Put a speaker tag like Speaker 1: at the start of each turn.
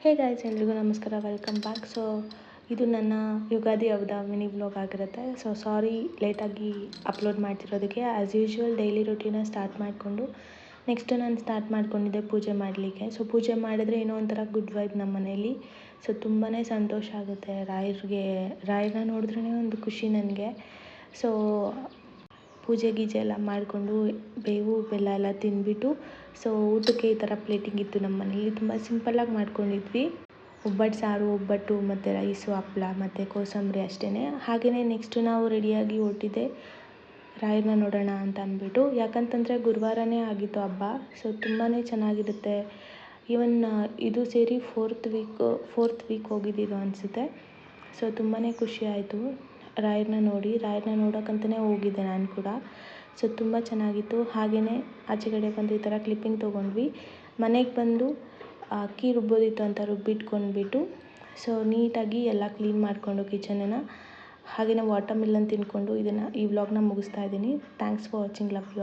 Speaker 1: Hey guys, ಎಲ್ರಿಗೂ ನಮಸ್ಕಾರ, welcome back. ಇದು ನನ್ನ ಯುಗಾದಿ ಹಬ್ಬದ ಮಿನಿ ವ್ಲಾಗ್ ಆಗಿರುತ್ತೆ. ಸಾರಿ ಲೇಟಾಗಿ ಅಪ್ಲೋಡ್ ಮಾಡ್ತಿರೋದಕ್ಕೆ. As usual daily routine start ಮಾಡಿಕೊಂಡು ನೆಕ್ಸ್ಟು ನಾನು ಸ್ಟಾರ್ಟ್ ಮಾಡ್ಕೊಂಡಿದ್ದೆ ಪೂಜೆ ಮಾಡಲಿಕ್ಕೆ. ಪೂಜೆ ಮಾಡಿದ್ರೆ ಏನೋ ಒಂಥರ ಗುಡ್ ವೈಬ್ ನಮ್ಮ ಮನೇಲಿ. ತುಂಬಾ ಸಂತೋಷ ಆಗುತ್ತೆ. ರಾಯರನ್ನ ನೋಡಿದ್ರೇ ಒಂದು ಖುಷಿ ನನಗೆ. ಪೂಜೆ ಗೀಜೆ ಎಲ್ಲ ಮಾಡಿಕೊಂಡು ಬೇವು ಬೆಲ್ಲ ಎಲ್ಲ ತಿಂದ್ಬಿಟ್ಟು ಊಟಕ್ಕೆ ಈ ಥರ ಪ್ಲೇಟಿಂಗ್ ಇತ್ತು ನಮ್ಮ ಮನೇಲಿ. ತುಂಬ ಸಿಂಪಲ್ಲಾಗಿ ಮಾಡ್ಕೊಂಡಿದ್ವಿ. ಒಬ್ಬಟ್ಟು ಸಾರು, ಒಬ್ಬಟ್ಟು ಮತ್ತು ರೈಸು, ಹಪ್ಪಳ ಮತ್ತು ಕೋಸಂಬರಿ ಅಷ್ಟೇ. ಹಾಗೆಯೇ ನೆಕ್ಸ್ಟು ನಾವು ರೆಡಿಯಾಗಿ ಹೊರಟಿದ್ದೆ ರಾಯರನ್ನ ನೋಡೋಣ ಅಂತ ಅಂದ್ಬಿಟ್ಟು. ಯಾಕಂತಂದರೆ ಗುರುವಾರನೇ ಆಗಿತ್ತು ಹಬ್ಬ. ತುಂಬಾ ಚೆನ್ನಾಗಿರುತ್ತೆ. ಈವನ್ ಇದು ಸೇರಿ ಫೋರ್ತ್ ವೀಕ್ ಹೋಗಿದ್ದಿದ್ದು ಅನಿಸುತ್ತೆ. ತುಂಬಾ ಖುಷಿ ಆಯಿತು ರಾಯರನ್ನ ನೋಡೋಕ್ಕಂತಲೇ ಹೋಗಿದ್ದೆ ನಾನು ಕೂಡ. ತುಂಬ ಚೆನ್ನಾಗಿತ್ತು. ಹಾಗೆಯೇ ಆಚೆ ಕಡೆ ಬಂದು ಈ ಥರ ಕ್ಲಿಪ್ಪಿಂಗ್ ತೊಗೊಂಡ್ವಿ. ಮನೆಗೆ ಬಂದು ಅಕ್ಕಿ ರುಬ್ಬೋದಿತ್ತು ಅಂತ ರುಬ್ಬಿಟ್ಕೊಂಡ್ಬಿಟ್ಟು ನೀಟಾಗಿ ಎಲ್ಲ ಕ್ಲೀನ್ ಮಾಡಿಕೊಂಡು ಕಿಚನನ್ನು. ಹಾಗೆಯೇ ವಾಟರ್ ಮೆಲನ್ ತಿಂದ್ಕೊಂಡು ಈ ವ್ಲಾಗ್ನ ಮುಗಿಸ್ತಾ ಇದ್ದೀನಿ. Thanks for watching. Love you.